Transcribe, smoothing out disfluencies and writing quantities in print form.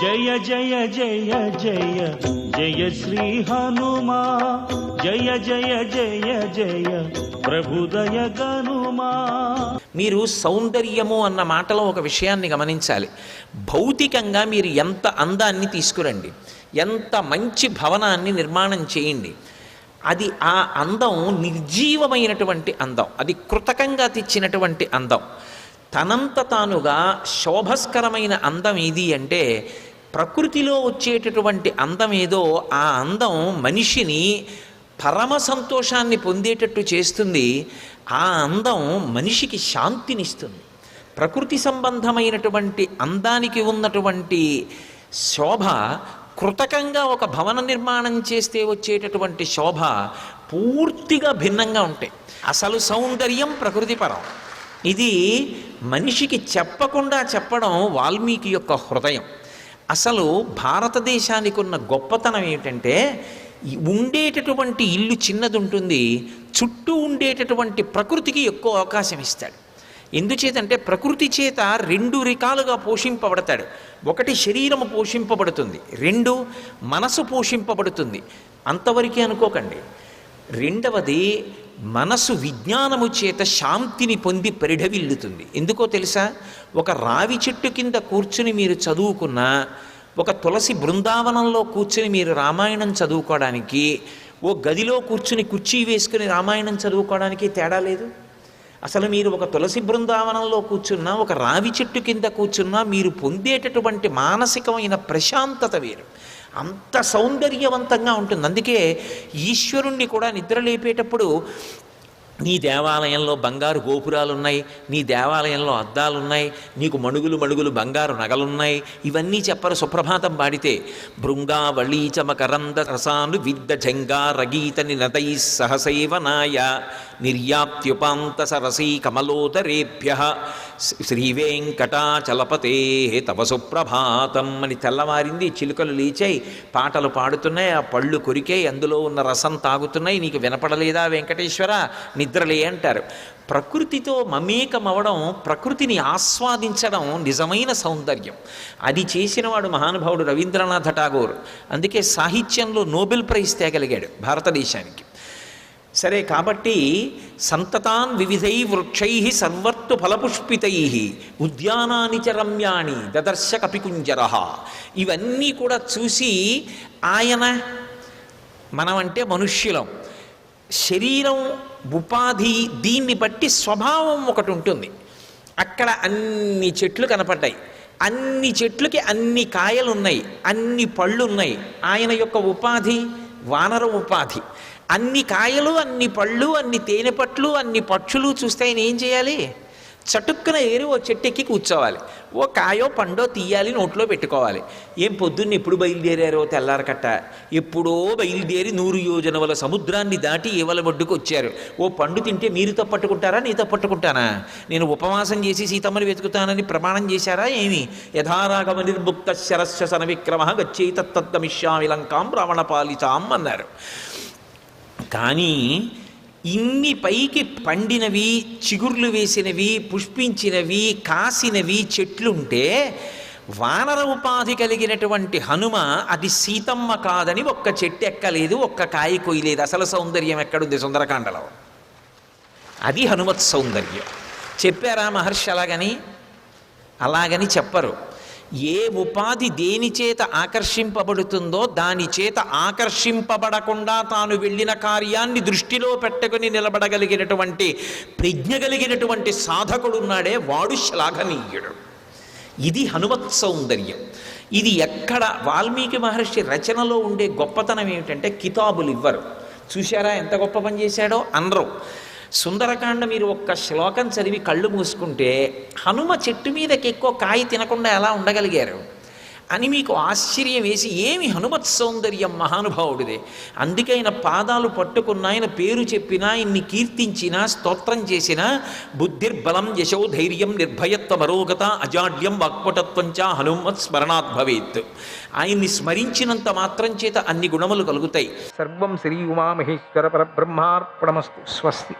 జయ జయ జయ జయ జయ శ్రీ హనుమా, జయ జయ జయ జయ ప్రభుదయ గనుమా. మీరు సౌందర్యము అన్న మాటలో ఒక విషయాన్ని గమనించాలి. భౌతికంగా మీరు ఎంత అందాన్ని తీసుకురండి, ఎంత మంచి భవనాన్ని నిర్మాణం చేయండి, అది ఆ అందం నిర్జీవమైనటువంటి అందం, అది కృతకంగా తెచ్చినటువంటి అందం. తనంత తానుగా శోభస్కరమైన అందం ఏది అంటే ప్రకృతిలో వచ్చేటటువంటి అందం ఏదో ఆ అందం మనిషిని పరమ సంతోషాన్ని పొందేటట్టు చేస్తుంది. ఆ అందం మనిషికి శాంతినిస్తుంది. ప్రకృతి సంబంధమైనటువంటి అందానికి ఉన్నటువంటి శోభ కృతకంగా ఒక భవన నిర్మాణం చేస్తే వచ్చేటటువంటి శోభ పూర్తిగా భిన్నంగా ఉంటాయి. అసలు సౌందర్యం ప్రకృతిపరం. ఇది మనిషికి చెప్పకుండా చెప్పడం వాల్మీకి యొక్క హృదయం. అసలు భారతదేశానికి ఉన్న గొప్పతనం ఏమిటంటే ఉండేటటువంటి ఇల్లు చిన్నది ఉంటుంది, చుట్టూ ఉండేటటువంటి ప్రకృతికి ఎక్కువ అవకాశం ఇస్తాడు. ఎందుచేతంటే ప్రకృతి చేత రెండు రకాలుగా పోషింపబడతాడు. ఒకటి శరీరము పోషింపబడుతుంది, రెండు మనసు పోషింపబడుతుంది. అంతవరకే అనుకోకండి. రెండవది మనసు విజ్ఞానము చేత శాంతిని పొంది పరిఢవిల్లుతుంది. ఎందుకో తెలుసా? ఒక రావి చెట్టు కింద కూర్చుని మీరు చదువుకున్నా, ఒక తులసి బృందావనంలో కూర్చుని మీరు రామాయణం చదువుకోవడానికి, ఓ గదిలో కూర్చుని కుర్చీ వేసుకుని రామాయణం చదువుకోవడానికి తేడా లేదు. అసలు మీరు ఒక తులసి బృందావనంలో కూర్చున్నా, ఒక రావి చెట్టు కింద కూర్చున్నా మీరు పొందేటటువంటి మానసికమైన ప్రశాంతత వేరు. అంత సౌందర్యవంతంగా ఉంటుంది. అందుకే ఈశ్వరుణ్ణి కూడా నిద్ర లేపేటప్పుడు నీ దేవాలయంలో బంగారు గోపురాలున్నాయి, నీ దేవాలయంలో అద్దాలున్నాయి, నీకు మణుగులు మణుగులు బంగారు నగలున్నాయి, ఇవన్నీ చెప్పరు. సుప్రభాతం పాడితే భృంగావళీచ మకరంద రసాను విద్ద జంగారగీత నినదై సహసైవనాయ నిర్యాప్త్యుపాంత సరసీ కమలోదరేభ్య శ్రీవేంకటాచలపతే తవ సుప్రభాతం అని తెల్లవారింది. చిలుకలు లేచాయి, పాటలు పాడుతున్నాయి, ఆ పళ్ళు కొరికాయి, అందులో ఉన్న రసం తాగుతున్నాయి. నీకు వినపడలేదా వెంకటేశ్వర? నిద్రలే అంటారు. ప్రకృతితో మమేకమవడం, ప్రకృతిని ఆస్వాదించడం నిజమైన సౌందర్యం. అది చేసినవాడు మహానుభావుడు రవీంద్రనాథ ఠాగూర్. అందుకే సాహిత్యంలో నోబెల్ ప్రైజ్ తేగలిగాడు భారతదేశానికి. సరే, కాబట్టి సంతతాన్ వివిధై వృక్షై సర్వర్తు ఫలపుష్పితై ఉద్యానాని చ రమ్యాణి దదర్శ కపికుంజర. ఇవన్నీ కూడా చూసి ఆయన, మనమంటే మనుష్యులం, శరీరం ఉపాధి దీన్ని బట్టి స్వభావం ఒకటి ఉంటుంది. అక్కడ అన్ని చెట్లు కనపడ్డాయి, అన్ని చెట్లకి అన్ని కాయలు ఉన్నాయి, అన్ని పళ్ళు ఉన్నాయి. ఆయన యొక్క ఉపాధి వానర ఉపాధి. అన్ని కాయలు, అన్ని పళ్ళు, అన్ని తేనెపట్లు, అన్ని పక్షులు చూస్తే ఆయన ఏం చేయాలి? చటుక్కున ఏరి ఓ చెట్టెక్కి కూర్చోవాలి, ఓ కాయో పండో తీయాలి, నోట్లో పెట్టుకోవాలి. ఏం పొద్దున్న ఎప్పుడు బయలుదేరారో తెల్లారకట్ట, ఎప్పుడో బయలుదేరి 100 యోజనముల సముద్రాన్ని దాటి ఏవల ఒడ్డుకు వచ్చారు. ఓ పండు తింటే మీరు తప్పట్టుకుంటారా, నీ తప్పట్టుకుంటానా? నేను ఉపవాసం చేసి సీతమ్మని వెతుకుతానని ప్రమాణం చేశారా ఏమి? యథారాగమ నిర్ముక్త శరస్య సన విక్రమ గచ్చై తత్తమిష్యామి లంకాం రావణపాలితాం అన్నారు. కానీ ఇన్ని పైకి పండినవి, చిగుర్లు వేసినవి, పుష్పించినవి, కాసినవి చెట్లుంటే వానర ఉపాధి కలిగినటువంటి హనుమ అది సీతమ్మ కాదని ఒక్క చెట్టు ఎక్కలేదు, ఒక్క కాయ కొయ్యలేదు. అసలు సౌందర్యం ఎక్కడుంది సుందరకాండలో? అది హనుమత్ సౌందర్యం. చెప్పారా మహర్షి అలాగని చెప్పరు. ఏ ఉపాధి దేని చేత ఆకర్షింపబడుతుందో దాని చేత ఆకర్షింపబడకుండా తాను వెళ్ళిన కార్యాన్ని దృష్టిలో పెట్టుకుని నిలబడగలిగినటువంటి ప్రజ్ఞ కలిగినటువంటి సాధకుడున్నాడే వాడు శ్లాఘనీయుడు. ఇది హనుమత్ సౌందర్యం. ఇది ఎక్కడ వాల్మీకి మహర్షి రచనలో ఉండే గొప్పతనం ఏమిటంటే కితాబులు ఇవ్వరు. చూశారా ఎంత గొప్ప పని చేశాడో అనరు. సుందరకాండ మీరు ఒక్క శ్లోకం చదివి కళ్ళు మూసుకుంటే హనుమ చెట్టు మీదకి ఎక్కువ కాయ తినకుండా ఎలా ఉండగలిగారు అని మీకు ఆశ్చర్యం వేసి, ఏమి హనుమత్ సౌందర్యం మహానుభావుడిదే. అందుకే ఆయన పాదాలు పట్టుకున్న, ఆయన పేరు చెప్పినా, ఇన్ని కీర్తించినా, స్తోత్రం చేసినా బుద్ధిర్బలం యశో ధైర్యం నిర్భయత్వ మరోగత అజాడ్యం వాక్పటత్వం చ హనుమత్ స్మరణాత్ భవేత్. ఆయన్ని స్మరించినంత మాత్రం చేత అన్ని గుణములు కలుగుతాయి. సర్వం శ్రీ ఉమామహేశ్వర పరబ్రహ్మార్పణమస్తు. స్వస్తి.